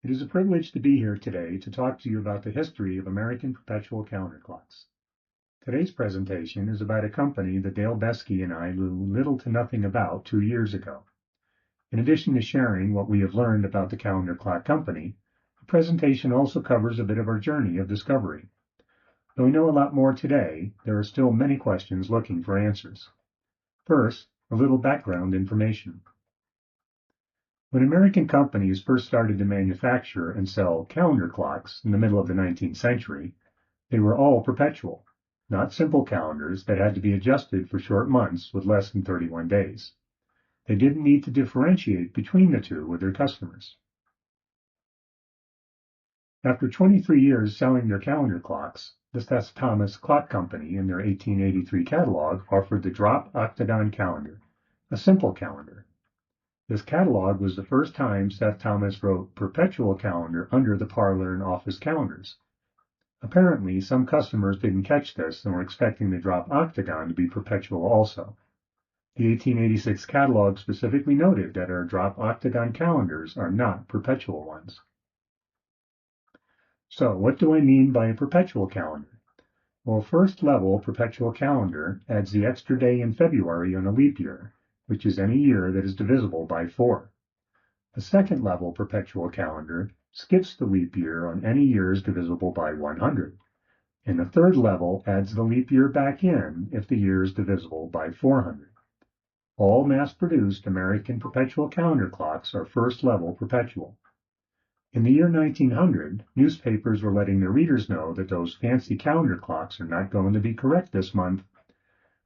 It is a privilege to be here today to talk to you about the history of American perpetual calendar clocks. Today's presentation is about a company that Dale Beskey and I knew little to nothing about 2 years ago. In addition to sharing what we have learned about the calendar clock company, the presentation also covers a bit of our journey of discovery. Though we know a lot more today, there are still many questions looking for answers. First, a little background information. When American companies first started to manufacture and sell calendar clocks in the middle of the 19th century, they were all perpetual, not simple calendars that had to be adjusted for short months with less than 31 days. They didn't need to differentiate between the two with their customers. After 23 years selling their calendar clocks, the Seth Thomas Clock Company in their 1883 catalog offered the drop octagon calendar, a simple calendar. This catalog was the first time Seth Thomas wrote perpetual calendar under the parlor and office calendars. Apparently, some customers didn't catch this and were expecting the drop octagon to be perpetual also. The 1886 catalog specifically noted that our drop octagon calendars are not perpetual ones. So, what do I mean by a perpetual calendar? Well, first level perpetual calendar adds the extra day in February on a leap year, which is any year that is divisible by 4. A second level perpetual calendar skips the leap year on any years divisible by 100, and the third level adds the leap year back in if the year is divisible by 400. All mass-produced American perpetual calendar clocks are first level perpetual. In the year 1900, newspapers were letting their readers know that those fancy calendar clocks are not going to be correct this month.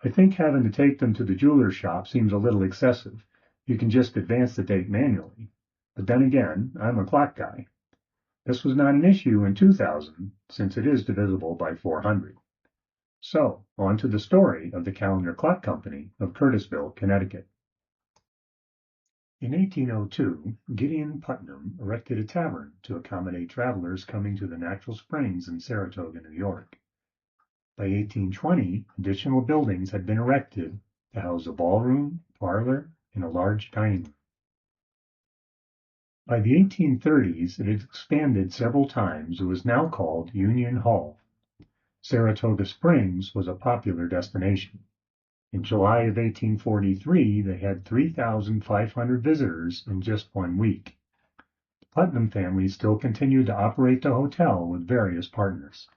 I think having to take them to the jeweler's shop seems a little excessive. You can just advance the date manually. But then again, I'm a clock guy. This was not an issue in 2000, since it is divisible by 400. So, on to the story of the Calendar Clock Company of Curtisville, Connecticut. In 1802, Gideon Putnam erected a tavern to accommodate travelers coming to the natural springs in Saratoga, New York. By 1820, additional buildings had been erected to house a ballroom, parlor, and a large dining room. By the 1830s, it had expanded several times and was now called Union Hall. Saratoga Springs was a popular destination. In July of 1843, they had 3,500 visitors in just 1 week. The Putnam family still continued to operate the hotel with various partners.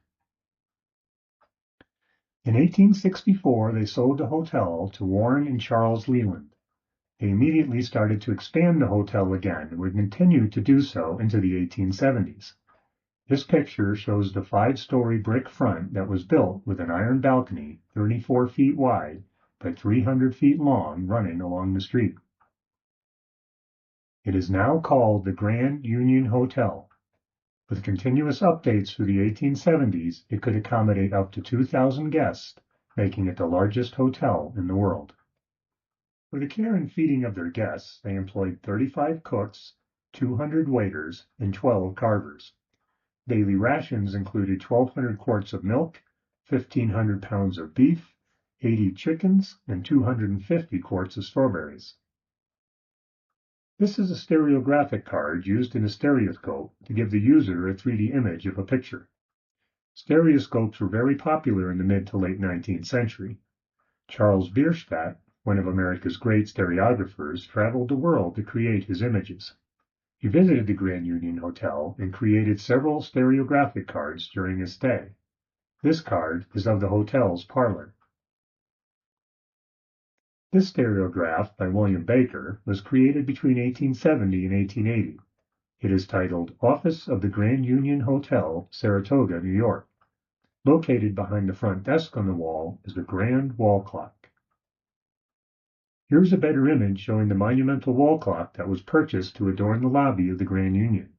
In 1864, they sold the hotel to Warren and Charles Leland. They immediately started to expand the hotel again and would continue to do so into the 1870s. This picture shows the 5-story brick front that was built with an iron balcony 34 feet wide by 300 feet long running along the street. It is now called the Grand Union Hotel. With continuous updates through the 1870s, it could accommodate up to 2,000 guests, making it the largest hotel in the world. For the care and feeding of their guests, they employed 35 cooks, 200 waiters, and 12 carvers. Daily rations included 1,200 quarts of milk, 1,500 pounds of beef, 80 chickens, and 250 quarts of strawberries. This is a stereographic card used in a stereoscope to give the user a 3D image of a picture. Stereoscopes were very popular in the mid to late 19th century. Charles Bierstadt, one of America's great stereographers, traveled the world to create his images. He visited the Grand Union Hotel and created several stereographic cards during his stay. This card is of the hotel's parlor. This stereograph by William Baker was created between 1870 and 1880. It is titled Office of the Grand Union Hotel, Saratoga, New York. Located behind the front desk on the wall is the Grand Wall Clock. Here's a better image showing the monumental wall clock that was purchased to adorn the lobby of the Grand Union.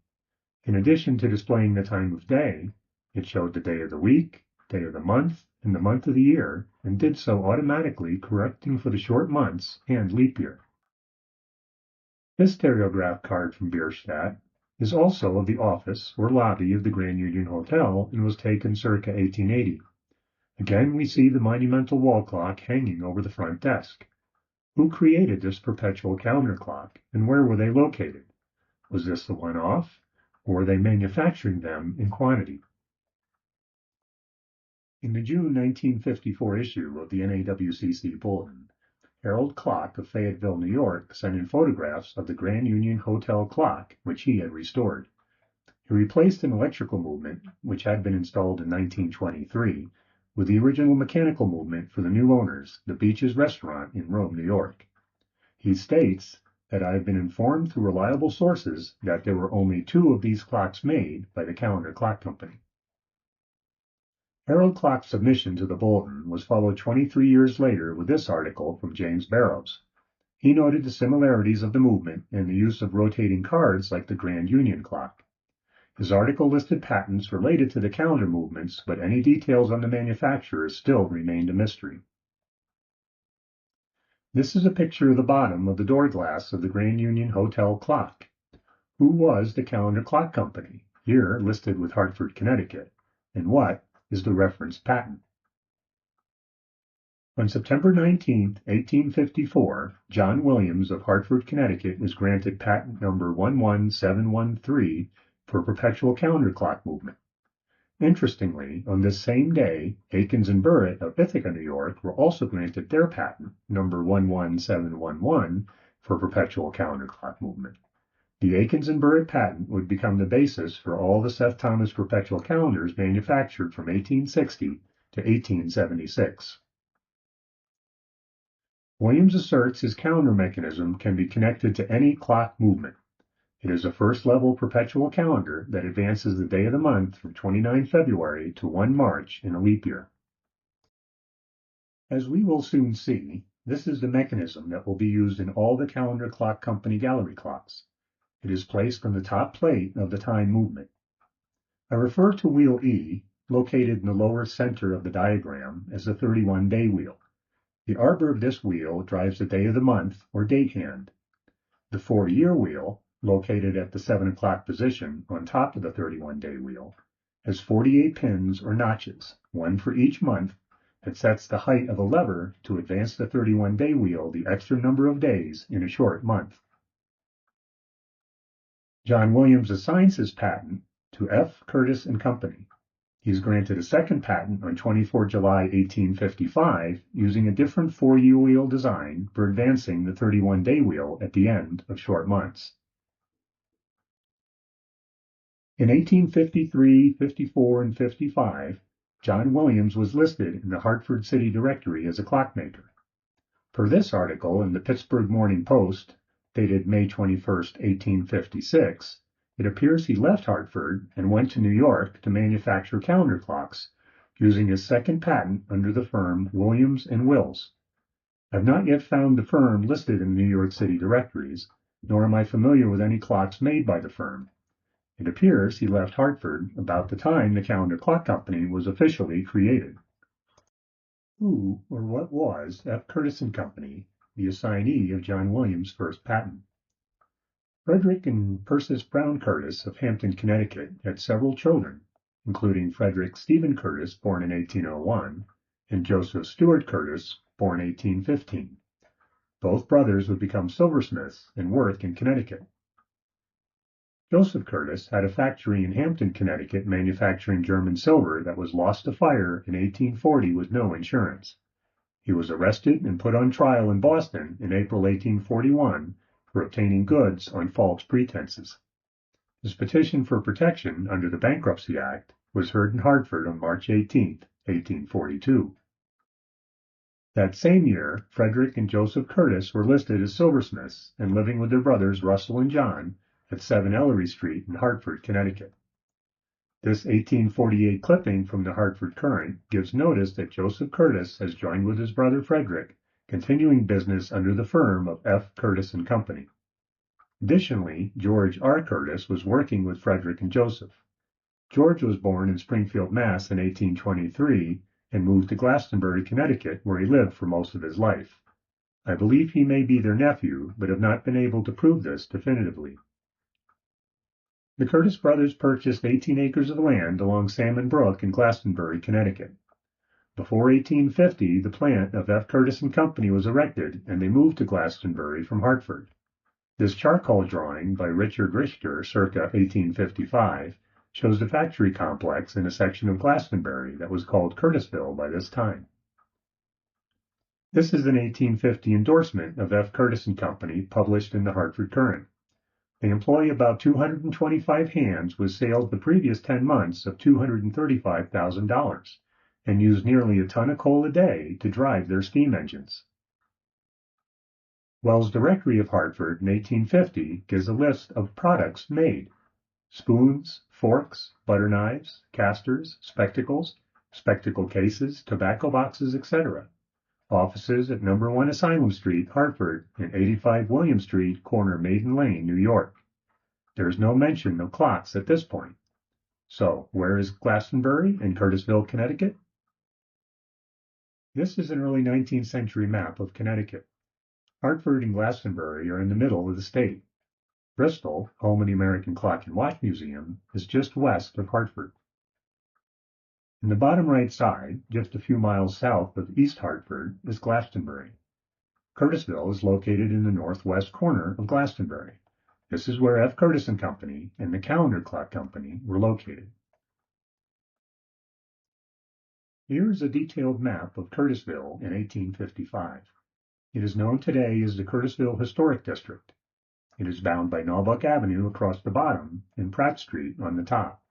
In addition to displaying the time of day, it showed the day of the week, day of the month, and the month of the year, and did so automatically correcting for the short months and leap year. This stereograph card from Bierstadt is also of the office or lobby of the Grand Union Hotel and was taken circa 1880. Again, we see the monumental wall clock hanging over the front desk. Who created this perpetual calendar clock, and where were they located? Was this a one-off, or were they manufacturing them in quantity? In the June 1954 issue of the NAWCC Bulletin, Harold Clock of Fayetteville, New York, sent in photographs of the Grand Union Hotel clock, which he had restored. He replaced an electrical movement, which had been installed in 1923, with the original mechanical movement for the new owners, the Beaches Restaurant in Rome, New York. He states that I have been informed through reliable sources that there were only 2 of these clocks made by the Calendar Clock Company. Harold Clock's submission to the Bulletin was followed 23 years later with this article from James Barrows. He noted the similarities of the movement and the use of rotating cards like the Grand Union clock. His article listed patents related to the calendar movements, but any details on the manufacturers still remained a mystery. This is a picture of the bottom of the door glass of the Grand Union Hotel clock. Who was the Calendar Clock Company, here listed with Hartford, Connecticut, and what is the referenced patent? On September 19, 1854, John Williams of Hartford, Connecticut was granted patent number 11713 for perpetual calendar clock movement. Interestingly, on this same day, Akins and Burritt of Ithaca, New York, were also granted their patent, number 11711, for perpetual calendar clock movement. The Akins and Burritt patent would become the basis for all the Seth Thomas perpetual calendars manufactured from 1860 to 1876. Williams asserts his calendar mechanism can be connected to any clock movement. It is a first-level perpetual calendar that advances the day of the month from 29 February to 1 March in a leap year. As we will soon see, this is the mechanism that will be used in all the Calendar Clock Company gallery clocks. It is placed on the top plate of the time movement. I refer to wheel E, located in the lower center of the diagram, as the 31-day wheel. The arbor of this wheel drives the day of the month, or date hand. The 4-year wheel, located at the 7 o'clock position on top of the 31-day wheel, has 48 pins or notches, one for each month, that sets the height of a lever to advance the 31-day wheel the extra number of days in a short month. John Williams assigns his patent to F. Curtis and Company. He is granted a second patent on 24 July 1855 using a different 4-year wheel design for advancing the 31-day wheel at the end of short months. In 1853, 54, and 55, John Williams was listed in the Hartford City Directory as a clockmaker. Per this article in the Pittsburgh Morning Post, dated May 21, 1856, it appears he left Hartford and went to New York to manufacture calendar clocks, using his second patent under the firm Williams and Wills. I have not yet found the firm listed in the New York City directories, nor am I familiar with any clocks made by the firm. It appears he left Hartford about the time the Calendar Clock Company was officially created. Who or what was F. Curtis and Company, the assignee of John Williams' first patent? Frederick and Persis Brown Curtis of Hampton, Connecticut, had several children, including Frederick Stephen Curtis, born in 1801, and Joseph Stewart Curtis, born 1815. Both brothers would become silversmiths and work in Connecticut. Joseph Curtis had a factory in Hampton, Connecticut, manufacturing German silver that was lost to fire in 1840 with no insurance. He was arrested and put on trial in Boston in April 1841 for obtaining goods on false pretenses. His petition for protection under the Bankruptcy Act was heard in Hartford on March 18, 1842. That same year, Frederick and Joseph Curtis were listed as silversmiths and living with their brothers Russell and John at 7 Ellery Street in Hartford, Connecticut. This 1848 clipping from the Hartford Courant gives notice that Joseph Curtis has joined with his brother Frederick, continuing business under the firm of F. Curtis and Company. Additionally, George R. Curtis was working with Frederick and Joseph. George was born in Springfield, Mass. In 1823 and moved to Glastonbury, Connecticut, where he lived for most of his life. I believe he may be their nephew, but have not been able to prove this definitively. The Curtis brothers purchased 18 acres of land along Salmon Brook in Glastonbury, Connecticut. Before 1850, the plant of F. Curtis and Company was erected, and they moved to Glastonbury from Hartford. This charcoal drawing by Richard Richter circa 1855 shows the factory complex in a section of Glastonbury that was called Curtisville by this time. This is an 1850 endorsement of F. Curtis and Company published in the Hartford Courant. They employ about 225 hands with sales the previous 10 months of $235,000 and use nearly a ton of coal a day to drive their steam engines. Wells' Directory of Hartford in 1850 gives a list of products made: spoons, forks, butter knives, casters, spectacles, spectacle cases, tobacco boxes, etc. Offices at No. 1 Asylum Street, Hartford, and 85 William Street, corner Maiden Lane, New York. There is no mention of clocks at this point. So, where is Glastonbury in Curtisville, Connecticut? This is an early 19th century map of Connecticut. Hartford and Glastonbury are in the middle of the state. Bristol, home of the American Clock and Watch Museum, is just west of Hartford. In the bottom right side, just a few miles south of East Hartford, is Glastonbury. Curtisville is located in the northwest corner of Glastonbury. This is where F. Curtis and Company and the Calendar Clock Company were located. Here is a detailed map of Curtisville in 1855. It is known today as the Curtisville Historic District. It is bound by Naubach Avenue across the bottom and Pratt Street on the top.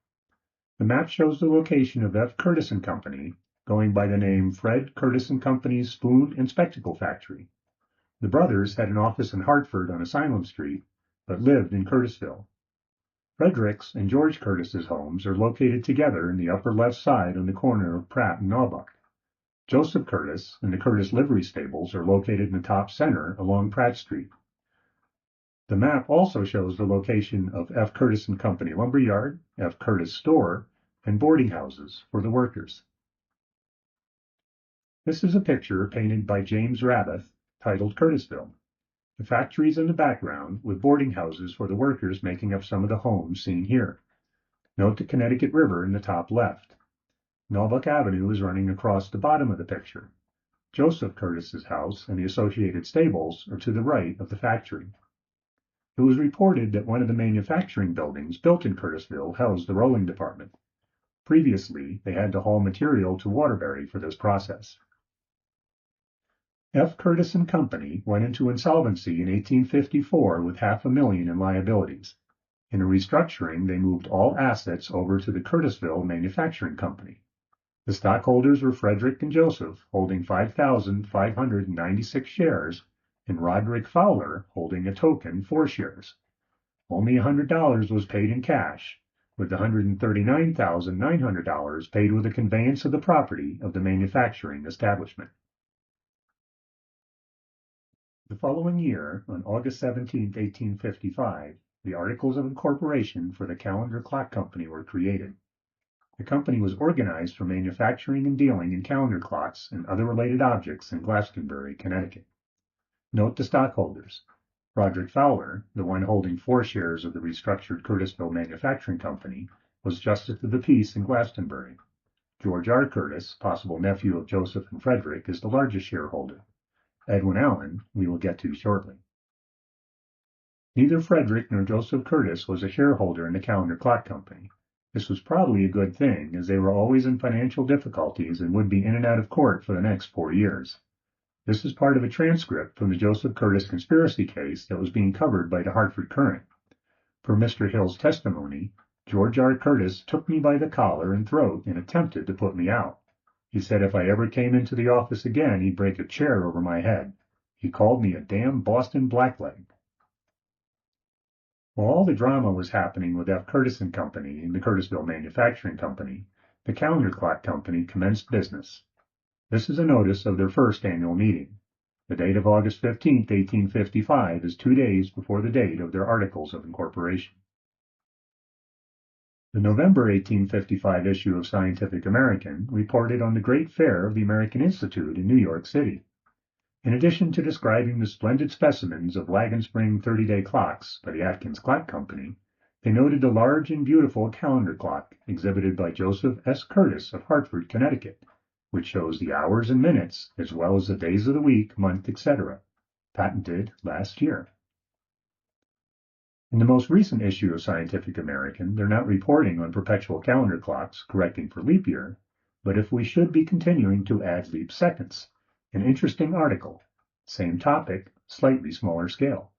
The map shows the location of F. Curtis and Company, going by the name Fred Curtis and Company's Spoon and Spectacle Factory. The brothers had an office in Hartford on Asylum Street, but lived in Curtisville. Frederick's and George Curtis's homes are located together in the upper left side on the corner of Pratt and Naubach. Joseph Curtis and the Curtis livery stables are located in the top center along Pratt Street. The map also shows the location of F. Curtis and Company lumberyard, F. Curtis store, and boarding houses for the workers. This is a picture painted by James Rabbith titled Curtisville. The factory is in the background with boarding houses for the workers making up some of the homes seen here. Note the Connecticut River in the top left. Naubach Avenue is running across the bottom of the picture. Joseph Curtis's house and the associated stables are to the right of the factory. It was reported that one of the manufacturing buildings built in Curtisville housed the rolling department. Previously, they had to haul material to Waterbury for this process. F. Curtis and Company went into insolvency in 1854 with $500,000 in liabilities. In a restructuring, they moved all assets over to the Curtisville Manufacturing Company. The stockholders were Frederick and Joseph, holding 5,596 shares, and Roderick Fowler, holding a token 4 shares. Only $100 was paid in cash, with the $139,900 paid with a conveyance of the property of the manufacturing establishment. The following year, on August 17, 1855, the Articles of Incorporation for the Calendar Clock Company were created. The company was organized for manufacturing and dealing in calendar clocks and other related objects in Glastonbury, Connecticut. Note the stockholders. Roderick Fowler, the one holding 4 shares of the restructured Curtisville Manufacturing Company, was Justice of the Peace in Glastonbury. George R. Curtis, possible nephew of Joseph and Frederick, is the largest shareholder. Edwin Allen, we will get to shortly. Neither Frederick nor Joseph Curtis was a shareholder in the Calendar Clock Company. This was probably a good thing, as they were always in financial difficulties and would be in and out of court for the next 4 years. This is part of a transcript from the Joseph Curtis conspiracy case that was being covered by the Hartford Courant. Per Mr. Hill's testimony, George R. Curtis took me by the collar and throat and attempted to put me out. He said if I ever came into the office again, he'd break a chair over my head. He called me a damn Boston blackleg. While all the drama was happening with F. Curtis and Company and the Curtisville Manufacturing Company, the Calendar Clock Company commenced business. This is a notice of their first annual meeting. The date of August 15, 1855 is 2 days before the date of their Articles of Incorporation. The November 1855 issue of Scientific American reported on the Great Fair of the American Institute in New York City. In addition to describing the splendid specimens of Wagon Spring 30-day clocks by the Atkins Clock Company, they noted the large and beautiful calendar clock exhibited by Joseph S. Curtis of Hartford, Connecticut, which shows the hours and minutes as well as the days of the week, month, etc., patented last year. In the most recent issue of Scientific American, they're not reporting on perpetual calendar clocks correcting for leap year, but if we should be continuing to add leap seconds. An interesting article. Same topic, slightly smaller scale.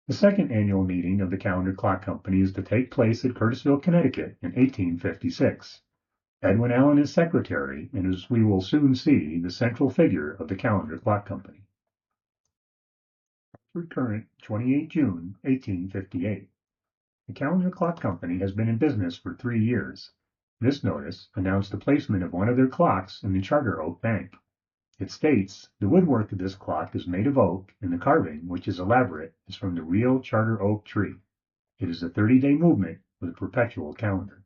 The second annual meeting of the Calendar Clock Company is to take place at Curtisville, Connecticut in 1856. Edwin Allen is secretary, and as we will soon see, the central figure of the Calendar Clock Company. Current 28 June 1858. The Calendar Clock Company has been in business for 3 years. This notice announced the placement of one of their clocks in the Charter Oak Bank. It states, the woodwork of this clock is made of oak, and the carving, which is elaborate, is from the real Charter Oak tree. It is a 30-day movement with a perpetual calendar.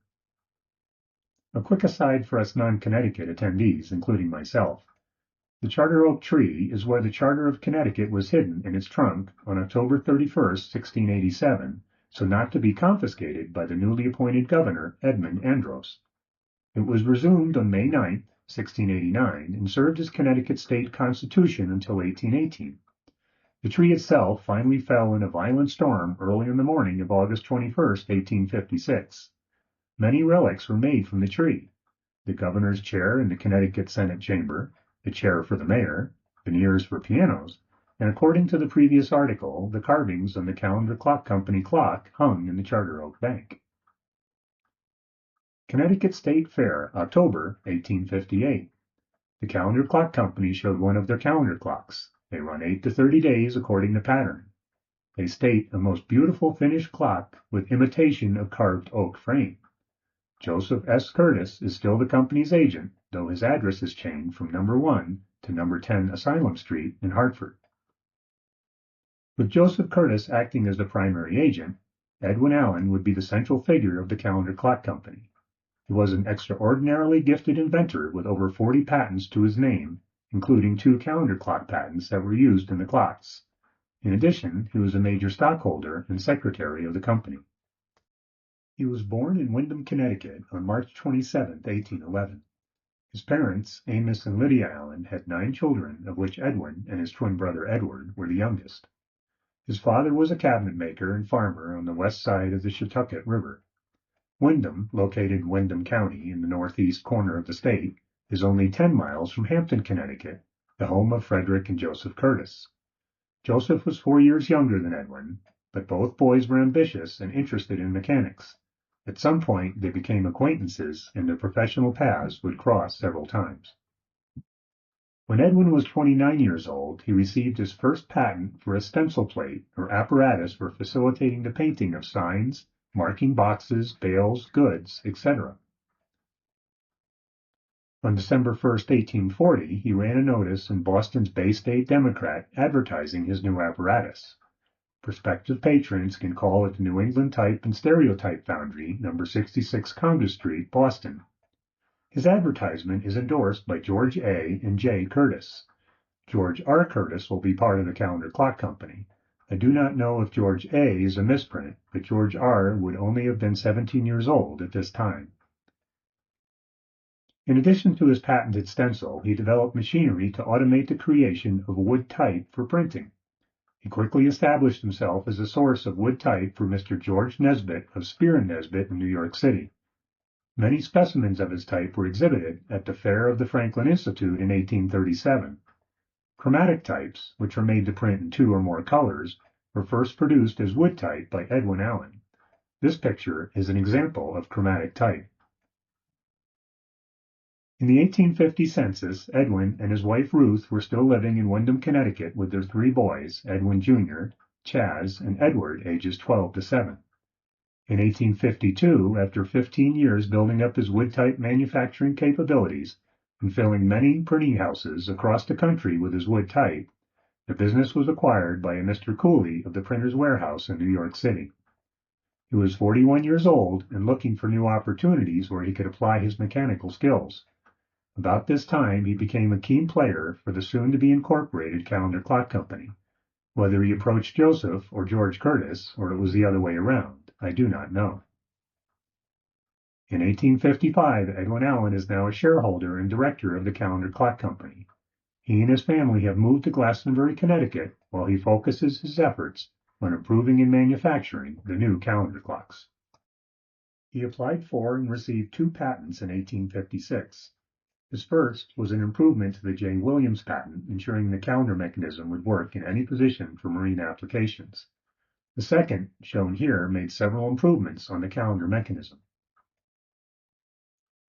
A quick aside for us non-Connecticut attendees, including myself. The Charter Oak tree is where the Charter of Connecticut was hidden in its trunk on October 31st, 1687, so not to be confiscated by the newly appointed governor, Edmund Andros. It was resumed on May 9, 1689, and served as Connecticut state constitution until 1818. The tree itself finally fell in a violent storm early in the morning of August 21, 1856. Many relics were made from the tree. The governor's chair in the Connecticut Senate chamber, the chair for the mayor, veneers for pianos, and according to the previous article, the carvings on the Calendar Clock Company clock hung in the Charter Oak Bank. Connecticut State Fair, October, 1858. The Calendar Clock Company showed one of their calendar clocks. They run 8 to 30 days according to pattern. They state a most beautiful finished clock with imitation of carved oak frame. Joseph S. Curtis is still the company's agent, though his address has changed from number 1 to number 10 Asylum Street in Hartford. With Joseph Curtis acting as the primary agent, Edwin Allen would be the central figure of the Calendar Clock Company. He was an extraordinarily gifted inventor with over 40 patents to his name, including 2 calendar clock patents that were used in the clocks. In addition, he was a major stockholder and secretary of the company. He was born in Windham, Connecticut on March 27, 1811. His parents, Amos and Lydia Allen, had 9 children, of which Edwin and his twin brother Edward were the youngest. His father was a cabinet maker and farmer on the west side of the Shattucket River. Windham, located in Windham County in the northeast corner of the state, is only 10 miles from Hampton, Connecticut, the home of Frederick and Joseph Curtis. Joseph was 4 years younger than Edwin, but both boys were ambitious and interested in mechanics. At some point, they became acquaintances, and their professional paths would cross several times. When Edwin was 29 years old, he received his first patent for a stencil plate, or apparatus for facilitating the painting of signs, marking boxes, bales, goods, etc. On December 1, 1840, he ran a notice in Boston's Bay State Democrat advertising his new apparatus. Prospective patrons can call at the New England Type and Stereotype Foundry, number 66 Congress Street, Boston. His advertisement is endorsed by George A. and J. Curtis. George R. Curtis will be part of the Calendar Clock Company. I do not know if George A. is a misprint, but George R. would only have been 17 years old at this time. In addition to his patented stencil, he developed machinery to automate the creation of wood type for printing. He quickly established himself as a source of wood type for Mr. George Nesbitt of Spear & Nesbitt in New York City. Many specimens of his type were exhibited at the Fair of the Franklin Institute in 1837. Chromatic types, which are made to print in 2 or more colors, were first produced as wood type by Edwin Allen. This picture is an example of chromatic type. In the 1850 census, Edwin and his wife Ruth were still living in Windham, Connecticut with their 3 boys, Edwin Jr., Chaz, and Edward, ages 12 to 7. In 1852, after 15 years building up his wood type manufacturing capabilities and filling many printing houses across the country with his wood type, the business was acquired by a Mr. Cooley of the Printer's Warehouse in New York City. He was 41 years old and looking for new opportunities where he could apply his mechanical skills. About this time, he became a keen player for the soon-to-be-incorporated Calendar Clock Company. Whether he approached Joseph or George Curtis, or it was the other way around, I do not know. In 1855, Edwin Allen is now a shareholder and director of the Calendar Clock Company. He and his family have moved to Glastonbury, Connecticut, while he focuses his efforts on improving and manufacturing the new calendar clocks. He applied for and received 2 patents in 1856. His first was an improvement to the J. Williams patent, ensuring the calendar mechanism would work in any position for marine applications. The second, shown here, made several improvements on the calendar mechanism.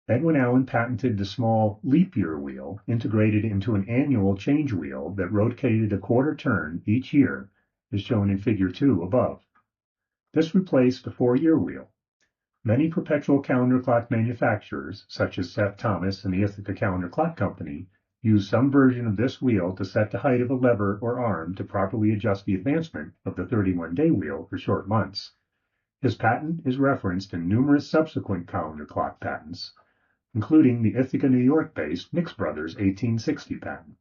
Edwin Allen patented the small leap year wheel integrated into an annual change wheel that rotated a quarter turn each year, as shown in Figure 2 above. This replaced the 4-year wheel. Many perpetual calendar clock manufacturers, such as Seth Thomas and the Ithaca Calendar Clock Company, use some version of this wheel to set the height of a lever or arm to properly adjust the advancement of the 31-day wheel for short months. His patent is referenced in numerous subsequent calendar clock patents, including the Ithaca, New York-based Nix Brothers 1860 patent.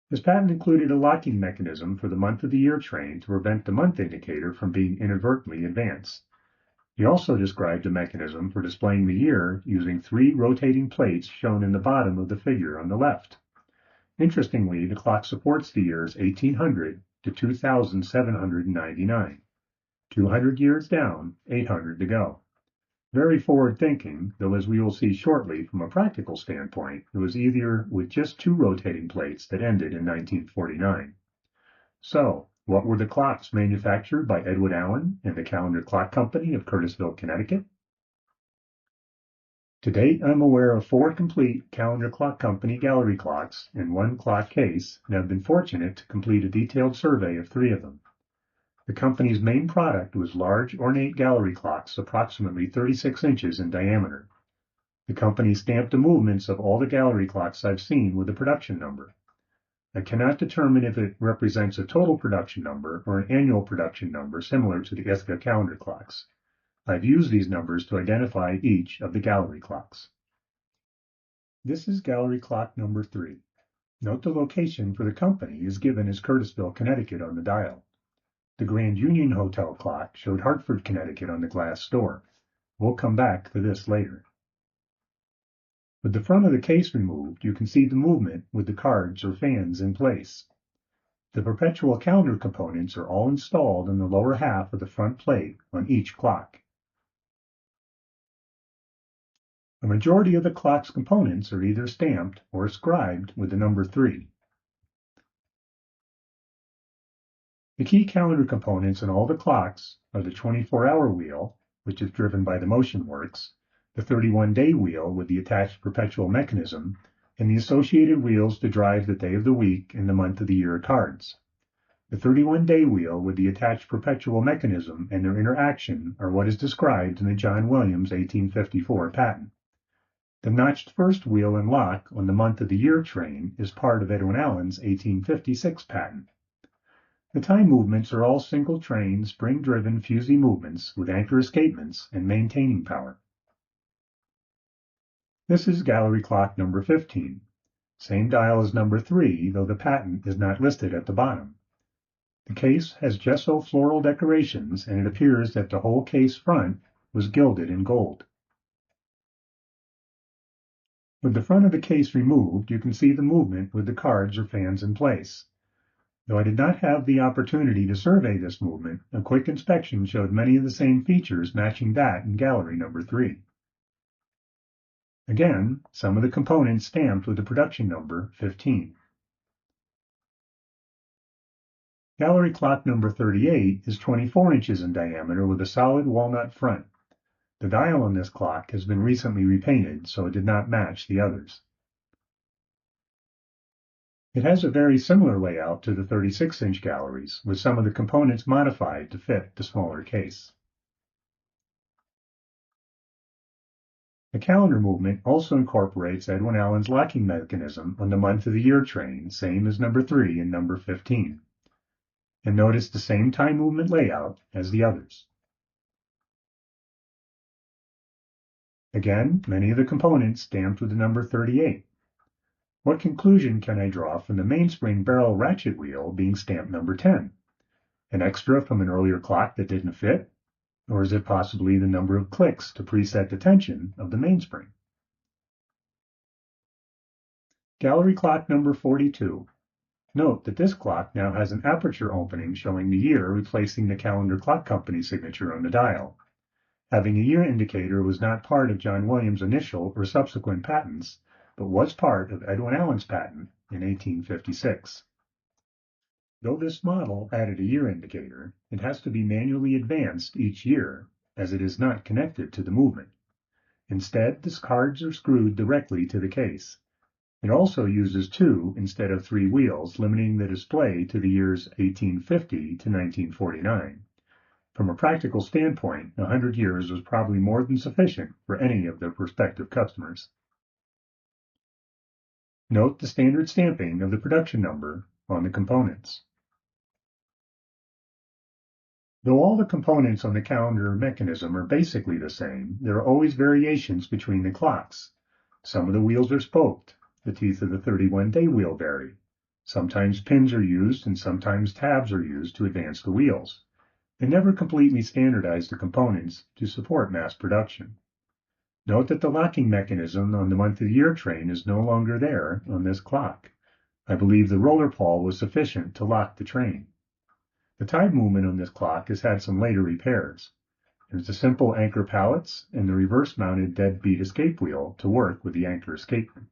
His patent included a locking mechanism for the month of the year train to prevent the month indicator from being inadvertently advanced. He also described a mechanism for displaying the year using 3 rotating plates shown in the bottom of the figure on the left. Interestingly, the clock supports the years 1800 to 2799. 200 years down, 800 to go. Very forward-thinking, though as we will see shortly from a practical standpoint, it was either with just 2 rotating plates that ended in 1949. So, what were the clocks manufactured by Edwin Allen and the Calendar Clock Company of Curtisville, Connecticut? To date, I'm aware of 4 complete Calendar Clock Company gallery clocks and 1 clock case, and have been fortunate to complete a detailed survey of 3 of them. The company's main product was large, ornate gallery clocks approximately 36 inches in diameter. The company stamped the movements of all the gallery clocks I've seen with a production number. I cannot determine if it represents a total production number or an annual production number similar to the Ithaca calendar clocks. I've used these numbers to identify each of the gallery clocks. This is gallery clock number 3. Note the location for the company is given as Curtisville, Connecticut on the dial. The Grand Union Hotel clock showed Hartford, Connecticut on the glass store. We'll come back to this later. With the front of the case removed, you can see the movement with the cards or fans in place. The perpetual calendar components are all installed in the lower half of the front plate on each clock. A majority of the clock's components are either stamped or scribed with the number 3. The key calendar components in all the clocks are the 24-hour wheel, which is driven by the motion works, the 31-day wheel with the attached perpetual mechanism, and the associated wheels to drive the day of the week and the month of the year cards. The 31-day wheel with the attached perpetual mechanism and their interaction are what is described in the John Williams 1854 patent. The notched first wheel and lock on the month of the year train is part of Edwin Allen's 1856 patent. The time movements are all single train, spring-driven fusee movements with anchor escapements and maintaining power. This is gallery clock number 15. Same dial as number 3, though the patent is not listed at the bottom. The case has gesso floral decorations, and it appears that the whole case front was gilded in gold. With the front of the case removed, you can see the movement with the cards or fans in place. Though I did not have the opportunity to survey this movement, a quick inspection showed many of the same features matching that in gallery number 3. Again, some of the components stamped with the production number 15. Gallery clock number 38 is 24 inches in diameter with a solid walnut front. The dial on this clock has been recently repainted, so it did not match the others. It has a very similar layout to the 36-inch galleries, with some of the components modified to fit the smaller case. The calendar movement also incorporates Edwin Allen's locking mechanism on the month of the year train, same as number 3 and number 15. And notice the same time movement layout as the others. Again, many of the components stamped with the number 38. What conclusion can I draw from the mainspring barrel ratchet wheel being stamped number 10? An extra from an earlier clock that didn't fit? Or is it possibly the number of clicks to preset the tension of the mainspring? Gallery clock number 42. Note that this clock now has an aperture opening showing the year, replacing the calendar clock company signature on the dial. Having a year indicator was not part of John Williams' initial or subsequent patents, but was part of Edwin Allen's patent in 1856. Though this model added a year indicator, it has to be manually advanced each year, as it is not connected to the movement. Instead, the cards are screwed directly to the case. It also uses 2 instead of 3 wheels, limiting the display to the years 1850 to 1949. From a practical standpoint, 100 years was probably more than sufficient for any of the prospective customers. Note the standard stamping of the production number on the components. Though all the components on the calendar mechanism are basically the same, there are always variations between the clocks. Some of the wheels are spoked. The teeth of the 31-day wheel vary. Sometimes pins are used and sometimes tabs are used to advance the wheels. They never completely standardize the components to support mass production. Note that the locking mechanism on the month-of-the-year train is no longer there on this clock. I believe the roller pawl was sufficient to lock the train. The tide movement on this clock has had some later repairs. There's the simple anchor pallets and the reverse-mounted deadbeat escape wheel to work with the anchor escapement.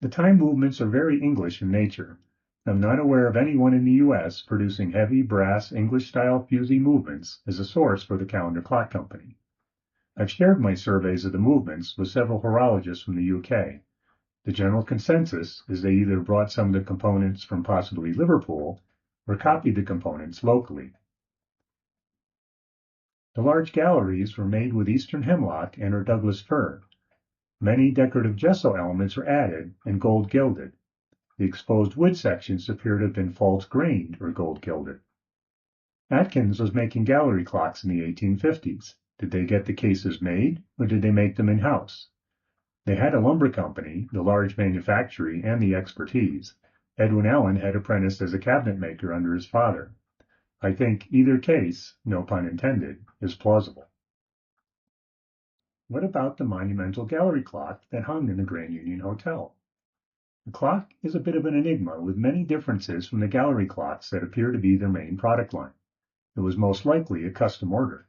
The time movements are very English in nature. I'm not aware of anyone in the U.S. producing heavy brass English-style fusee movements as a source for the calendar clock company. I've shared my surveys of the movements with several horologists from the UK. The general consensus is they either brought some of the components from possibly Liverpool or copied the components locally. The large galleries were made with eastern hemlock and or Douglas fir. Many decorative gesso elements are added and gold gilded. The exposed wood sections appear to have been false grained or gold gilded. Atkins was making gallery clocks in the 1850s. Did they get the cases made, or did they make them in-house? They had a lumber company, the large manufactory, and the expertise. Edwin Allen had apprenticed as a cabinet maker under his father. I think either case, no pun intended, is plausible. What about the monumental gallery clock that hung in the Grand Union Hotel? The clock is a bit of an enigma with many differences from the gallery clocks that appear to be their main product line. It was most likely a custom order.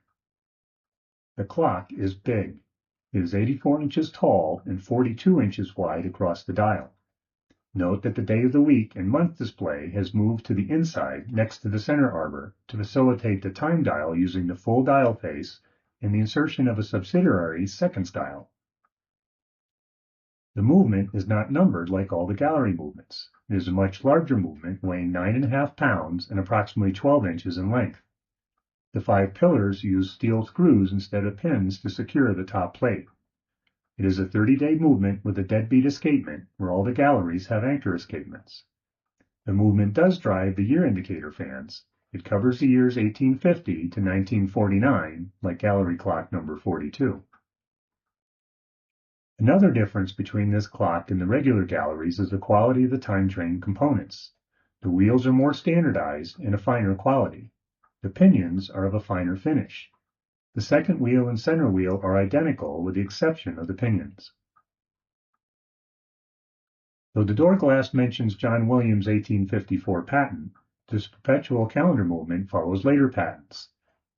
The clock is big. It is 84 inches tall and 42 inches wide across the dial. Note that the day of the week and month display has moved to the inside next to the center arbor to facilitate the time dial using the full dial face and the insertion of a subsidiary seconds dial. The movement is not numbered like all the gallery movements. It is a much larger movement weighing 9.5 pounds and approximately 12 inches in length. The 5 pillars use steel screws instead of pins to secure the top plate. It is a 30-day movement with a deadbeat escapement where all the galleries have anchor escapements. The movement does drive the year indicator fans. It covers the years 1850 to 1949, like gallery clock number 42. Another difference between this clock and the regular galleries is the quality of the time train components. The wheels are more standardized and a finer quality. The pinions are of a finer finish. The second wheel and center wheel are identical with the exception of the pinions. Though the door glass mentions John Williams' 1854 patent, this perpetual calendar movement follows later patents.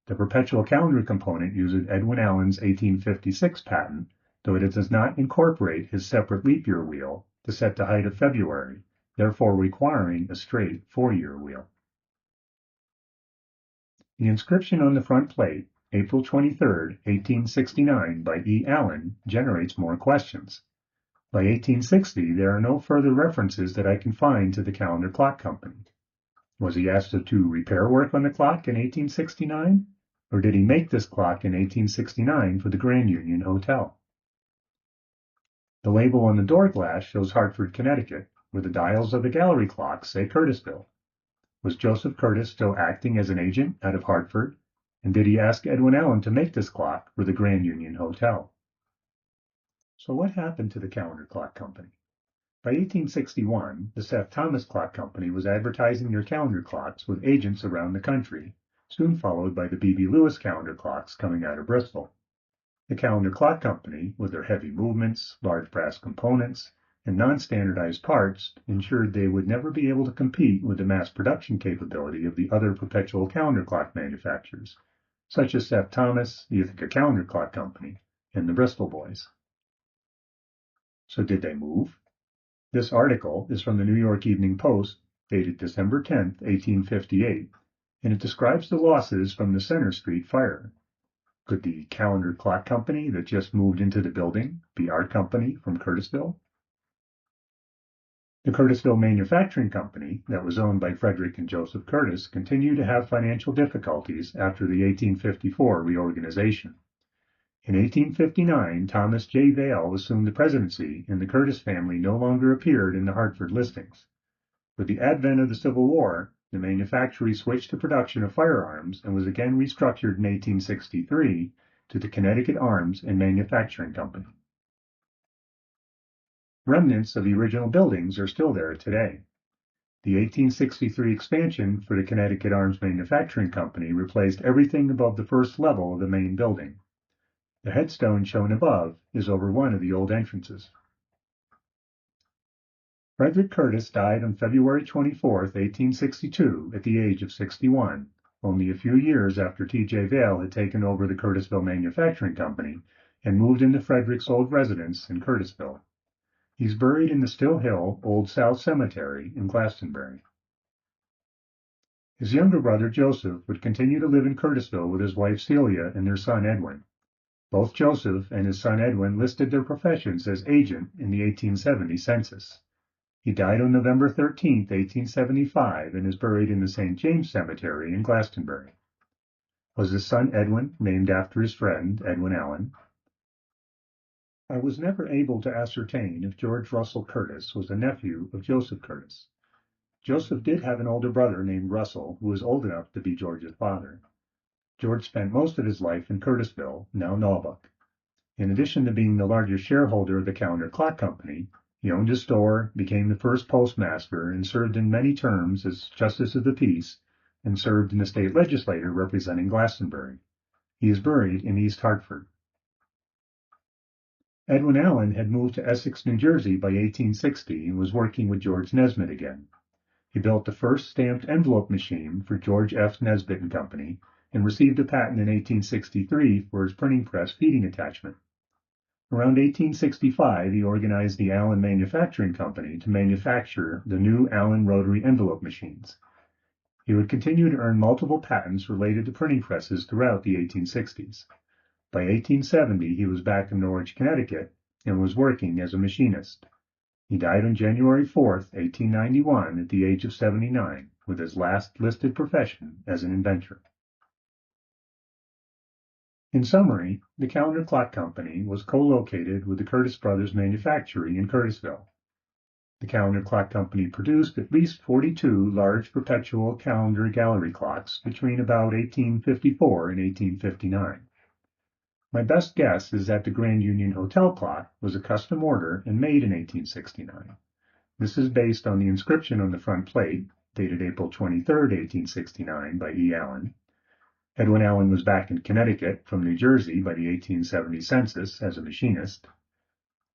The perpetual calendar component uses Edwin Allen's 1856 patent, though it does not incorporate his separate leap year wheel to set the height of February, therefore requiring a straight 4-year wheel. The inscription on the front plate, April 23, 1869, by E. Allen, generates more questions. By 1860, there are no further references that I can find to the calendar clock company. Was he asked to do repair work on the clock in 1869? Or did he make this clock in 1869 for the Grand Union Hotel? The label on the door glass shows Hartford, Connecticut, where the dials of the gallery clocks say Curtisville. Was Joseph Curtis still acting as an agent out of Hartford? And did he ask Edwin Allen to make this clock for the Grand Union Hotel? So what happened to the calendar clock company? By 1861, the Seth Thomas Clock Company was advertising their calendar clocks with agents around the country, soon followed by the B.B. Lewis calendar clocks coming out of Bristol. The calendar clock company, with their heavy movements, large brass components, and non-standardized parts ensured they would never be able to compete with the mass production capability of the other perpetual calendar clock manufacturers, such as Seth Thomas, the Ithaca Calendar Clock Company, and the Bristol Boys. So did they move? This article is from the New York Evening Post, dated December 10, 1858, and it describes the losses from the Center Street fire. Could the Calendar Clock Company that just moved into the building be our company from Curtisville? The Curtisville Manufacturing Company, that was owned by Frederick and Joseph Curtis, continued to have financial difficulties after the 1854 reorganization. In 1859, Thomas J. Vail assumed the presidency, and the Curtis family no longer appeared in the Hartford listings. With the advent of the Civil War, the manufactory switched to production of firearms and was again restructured in 1863 to the Connecticut Arms and Manufacturing Company. Remnants of the original buildings are still there today. The 1863 expansion for the Connecticut Arms Manufacturing Company replaced everything above the first level of the main building. The headstone shown above is over one of the old entrances. Frederick Curtis died on February 24, 1862, at the age of 61, only a few years after T.J. Vail had taken over the Curtisville Manufacturing Company and moved into Frederick's old residence in Curtisville. He's buried in the Still Hill Old South Cemetery in Glastonbury. His younger brother Joseph would continue to live in Curtisville with his wife Celia and their son Edwin. Both Joseph and his son Edwin listed their professions as agent in the 1870 census. He died on November 13, 1875, and is buried in the St. James Cemetery in Glastonbury. Was his son Edwin named after his friend, Edwin Allen? I was never able to ascertain if George Russell Curtis was a nephew of Joseph Curtis. Joseph did have an older brother named Russell, who was old enough to be George's father. George spent most of his life in Curtisville, now Naubach. In addition to being the largest shareholder of the Calendar Clock Company, he owned a store, became the first postmaster, and served in many terms as Justice of the Peace, and served in the state legislature representing Glastonbury. He is buried in East Hartford. Edwin Allen had moved to Essex, New Jersey by 1860 and was working with George Nesbitt again. He built the first stamped envelope machine for George F. Nesbitt and Company and received a patent in 1863 for his printing press feeding attachment. Around 1865, he organized the Allen Manufacturing Company to manufacture the new Allen rotary envelope machines. He would continue to earn multiple patents related to printing presses throughout the 1860s. By 1870, he was back in Norwich, Connecticut, and was working as a machinist. He died on January 4, 1891, at the age of 79, with his last listed profession as an inventor. In summary, the Calendar Clock Company was co-located with the Curtis Brothers Manufactory in Curtisville. The Calendar Clock Company produced at least 42 large perpetual calendar gallery clocks between about 1854 and 1859. My best guess is that the Grand Union Hotel clock was a custom order and made in 1869. This is based on the inscription on the front plate, dated April 23, 1869, by E. Allen. Edwin Allen was back in Connecticut from New Jersey by the 1870 census as a machinist.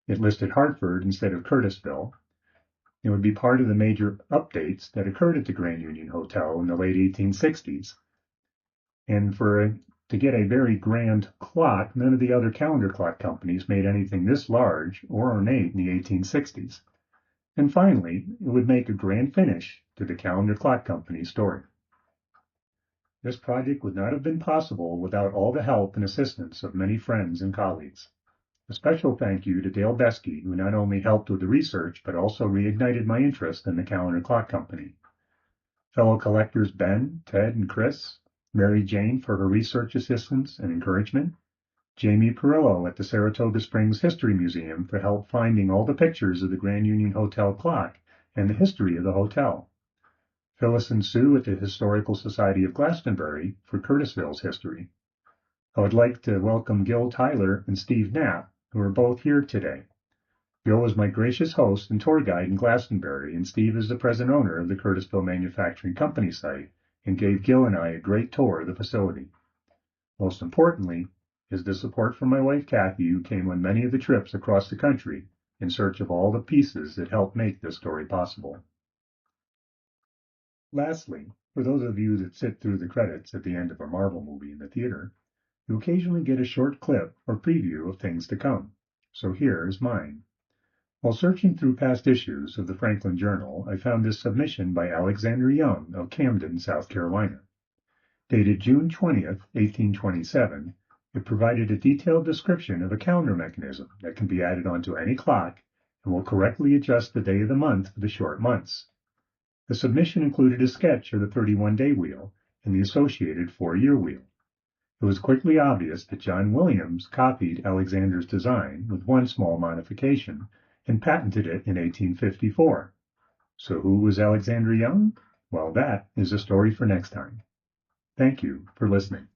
It listed Hartford instead of Curtisville. It would be part of the major updates that occurred at the Grand Union Hotel in the late 1860s. And to get a very grand clock, none of the other calendar clock companies made anything this large or ornate in the 1860s. And finally, it would make a grand finish to the Calendar Clock Company's story. This project would not have been possible without all the help and assistance of many friends and colleagues. A special thank you to Dale Beskey, who not only helped with the research, but also reignited my interest in the Calendar Clock Company. Fellow collectors Ben, Ted, and Chris, Mary Jane for her research assistance and encouragement, Jamie Perillo at the Saratoga Springs History Museum for help finding all the pictures of the Grand Union Hotel clock and the history of the hotel, Phyllis and Sue at the Historical Society of Glastonbury for Curtisville's history. I would like to welcome Gil Tyler and Steve Knapp, who are both here today. Gil was my gracious host and tour guide in Glastonbury, and Steve is the present owner of the Curtisville Manufacturing Company site, and gave Gil and I a great tour of the facility. Most importantly is the support from my wife Kathy, who came on many of the trips across the country in search of all the pieces that helped make this story possible. Lastly, for those of you that sit through the credits at the end of a Marvel movie in the theater, you occasionally get a short clip or preview of things to come. So here is mine. While searching through past issues of the Franklin Journal, I found this submission by Alexander Young of Camden, South Carolina. Dated June 20th, 1827, it provided a detailed description of a calendar mechanism that can be added onto any clock and will correctly adjust the day of the month for the short months. The submission included a sketch of the 31-day wheel and the associated 4-year wheel. It was quickly obvious that John Williams copied Alexander's design with one small modification and patented it in 1854. So who was Alexander Young? Well, that is a story for next time. Thank you for listening.